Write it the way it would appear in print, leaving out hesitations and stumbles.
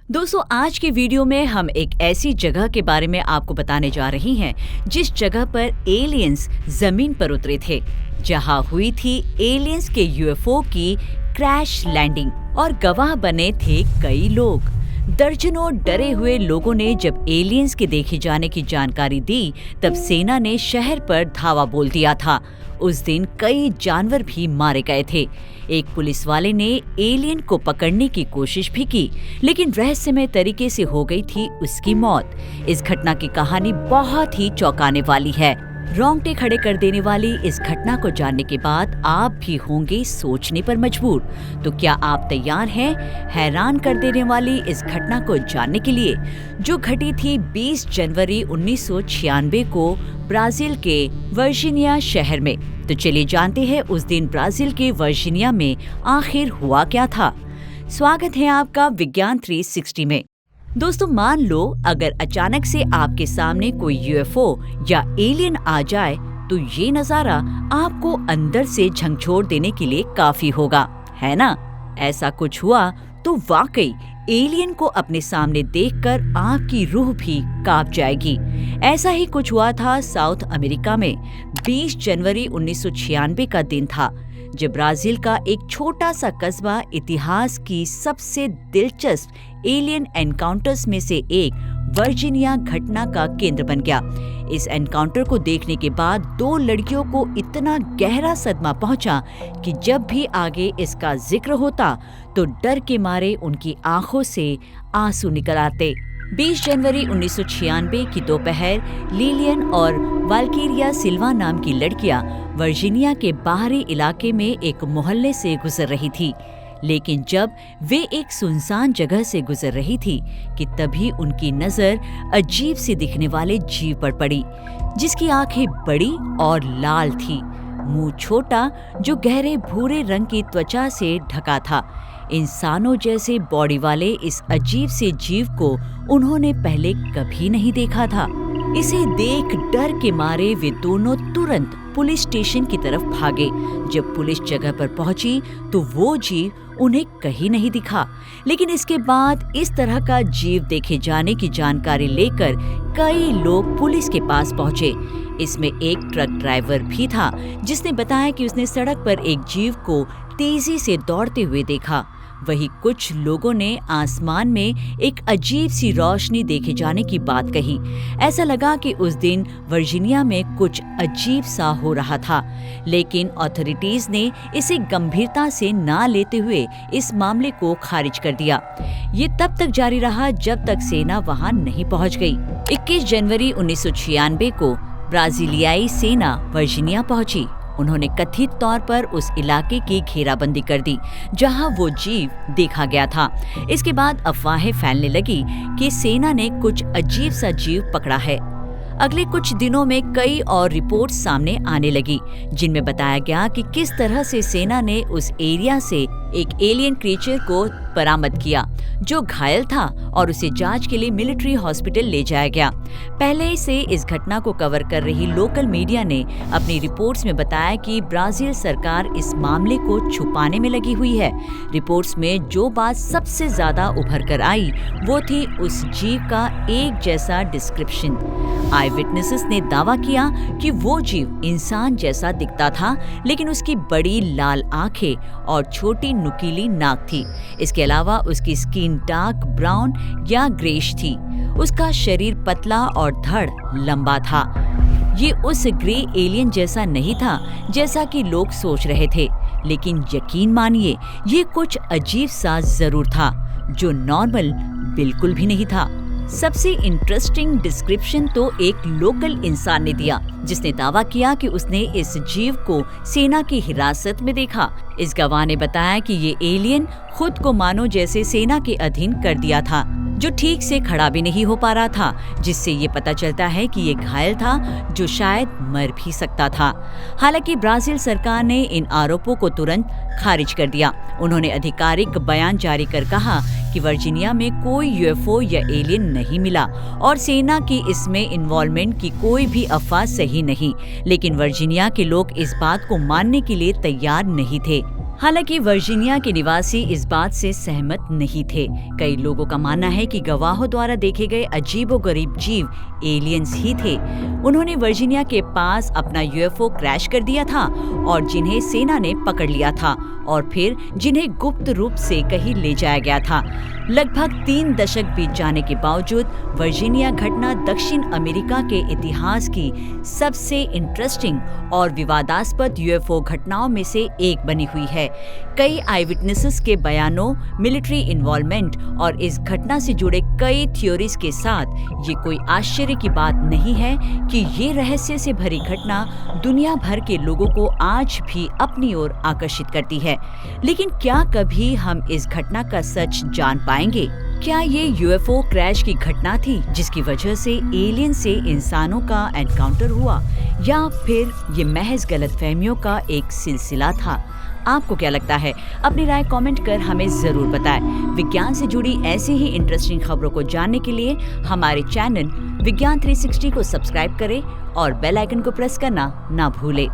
दोस्तों, आज के वीडियो में हम एक ऐसी जगह के बारे में आपको बताने जा रहे हैं जिस जगह पर एलियंस जमीन पर उतरे थे, जहां हुई थी एलियंस के यूएफओ की क्रैश लैंडिंग और गवाह बने थे कई लोग। दर्जनों डरे हुए लोगों ने जब एलियंस के देखे जाने की जानकारी दी, तब सेना ने शहर पर धावा बोल दिया था। उस दिन कई जानवर भी मारे गए थे। एक पुलिस वाले ने एलियन को पकड़ने की कोशिश भी की, लेकिन रहस्यमय तरीके से हो गई थी उसकी मौत। इस घटना की कहानी बहुत ही चौंकाने वाली है। रोंगटे खड़े कर देने वाली इस घटना को जानने के बाद आप भी होंगे सोचने पर मजबूर। तो क्या आप तैयार हैं हैरान कर देने वाली इस घटना को जानने के लिए, जो घटी थी 20 जनवरी 1996 को ब्राजील के वर्जीनिया शहर में। तो चलिए जानते हैं उस दिन ब्राजील के वर्जीनिया में आखिर हुआ क्या था। स्वागत है आपका विज्ञान 360 में। दोस्तों, मान लो अगर अचानक से आपके सामने कोई यूएफओ या एलियन आ जाए, तो ये नजारा आपको अंदर से झकझोर देने के लिए काफी होगा, है ना? ऐसा कुछ हुआ तो वाकई एलियन को अपने सामने देखकर आपकी रूह भी कांप जाएगी। ऐसा ही कुछ हुआ था साउथ अमेरिका में। 20 जनवरी 1996 का दिन था, जब ब्राजील का एक छोटा सा कस्बा इतिहास की सबसे दिलचस्प एलियन एनकाउंटर्स में से एक वर्जीनिया घटना का केंद्र बन गया। इस एनकाउंटर को देखने के बाद 2 लड़कियों को इतना गहरा सदमा पहुंचा कि जब भी आगे इसका जिक्र होता तो डर के मारे उनकी आंखों से आंसू निकल आते। 20 जनवरी 1996 की दोपहर लिलियन और वाल्किरिया सिल्वा नाम की लड़कियां वर्जीनिया के बाहरी इलाके में एक मोहल्ले से गुजर रही थी। लेकिन जब वे एक सुनसान जगह से गुजर रही थी कि तभी उनकी नजर अजीब सी दिखने वाले जीव पर पड़ी, जिसकी आंखें बड़ी और लाल थी, मुंह छोटा जो गहरे भूरे रंग की त्वचा से ढका था। इंसानों जैसे बॉडी वाले इस अजीब से जीव को उन्होंने पहले कभी नहीं देखा था। इसे देख डर के मारे वे दोनों तुरंत पुलिस स्टेशन की तरफ भागे। जब पुलिस जगह पर पहुंची तो वो जीव उन्हें कहीं नहीं दिखा। लेकिन इसके बाद इस तरह का जीव देखे जाने की जानकारी लेकर कई लोग पुलिस के पास पहुंचे। इसमें एक ट्रक ड्राइवर भी था, जिसने बताया कि उसने सड़क पर एक जीव को तेजी से दौड़ते हुए देखा। वहीं कुछ लोगों ने आसमान में एक अजीब सी रोशनी देखे जाने की बात कही। ऐसा लगा कि उस दिन वर्जीनिया में कुछ अजीब सा हो रहा था, लेकिन अथॉरिटीज ने इसे गंभीरता से ना लेते हुए इस मामले को खारिज कर दिया। ये तब तक जारी रहा जब तक सेना वहां नहीं पहुंच गई। 21 जनवरी 1996 को ब्राजीलियाई सेना वर्जीनिया पहुंची। उन्होंने कथित तौर पर उस इलाके की घेराबंदी कर दी जहां वो जीव देखा गया था। इसके बाद अफवाहें फैलने लगी कि सेना ने कुछ अजीब सा जीव पकड़ा है। अगले कुछ दिनों में कई और रिपोर्ट्स सामने आने लगी, जिनमें बताया गया कि किस तरह से सेना ने उस एरिया से एक एलियन क्रीचर को बरामद किया, जो घायल था, और उसे जांच के लिए मिलिट्री हॉस्पिटल ले जाया गया। पहले से इस घटना को कवर कर रही लोकल मीडिया ने अपनी रिपोर्ट्स में बताया कि ब्राजील सरकार इस मामले को छुपाने में लगी हुई है। रिपोर्ट्स में जो बात सबसे ज्यादा उभर कर आई वो थी उस जीव का एक जैसा डिस्क्रिप्शन। आई विटनेसेस ने दावा किया कि वो जीव इंसान जैसा दिखता था, लेकिन उसकी बड़ी लाल आंखें और छोटी नुकीली नाक थी। इसके अलावा उसकी स्किन डार्क ब्राउन या ग्रेश थी। उसका शरीर पतला और धड़ लंबा था। ये उस ग्रे एलियन जैसा नहीं था जैसा कि लोग सोच रहे थे, लेकिन यकीन मानिए ये कुछ अजीब सा जरूर था, जो नॉर्मल बिल्कुल भी नहीं था। सबसे इंटरेस्टिंग डिस्क्रिप्शन तो एक लोकल इंसान ने दिया, जिसने दावा किया कि उसने इस जीव को सेना की हिरासत में देखा। इस गवाह ने बताया कि ये एलियन खुद को मानो जैसे सेना के अधीन कर दिया था, जो ठीक से खड़ा भी नहीं हो पा रहा था, जिससे ये पता चलता है कि ये घायल था, जो शायद मर भी सकता था। हालांकि ब्राजील सरकार ने इन आरोपों को तुरंत खारिज कर दिया। उन्होंने आधिकारिक बयान जारी कर कहा कि वर्जीनिया में कोई यूएफओ या एलियन नहीं मिला और सेना की इसमें इन्वॉल्वमेंट की कोई भी अफवाह सही नहीं। लेकिन वर्जीनिया के लोग इस बात को मानने के लिए तैयार नहीं थे। हालांकि वर्जीनिया के निवासी इस बात से सहमत नहीं थे। कई लोगों का मानना है कि गवाहों द्वारा देखे गए अजीबोगरीब जीव एलियंस ही थे। उन्होंने वर्जीनिया के पास अपना यूएफओ क्रैश कर दिया था और जिन्हें सेना ने पकड़ लिया था और फिर जिन्हें गुप्त रूप से कहीं ले जाया गया था। लगभग 3 दशक बीत जाने के बावजूद वर्जीनिया घटना दक्षिण अमेरिका के इतिहास की सबसे इंटरेस्टिंग और विवादास्पद यूएफओ घटनाओं में से एक बनी हुई है। कई आई विटनेसेस के बयानों, मिलिट्री इन्वॉल्वमेंट और इस घटना से जुड़े कई थ्योरीज के साथ ये कोई आश्चर्य की बात नहीं है कि ये रहस्य से भरी घटना दुनिया भर के लोगों को आज भी अपनी ओर आकर्षित करती है। लेकिन क्या कभी हम इस घटना का सच जान पाएंगे? क्या ये यूएफओ क्रैश की घटना थी जिसकी वजह से एलियन से इंसानों का एनकाउंटर हुआ, या फिर ये महज गलतफहमियों का एक सिलसिला था? आपको क्या लगता है? अपनी राय कमेंट कर हमें जरूर बताएं। विज्ञान से जुड़ी ऐसी ही इंटरेस्टिंग खबरों को जानने के लिए हमारे चैनल विज्ञान 360 को सब्सक्राइब करें और बेल आइकन को प्रेस करना ना भूलें।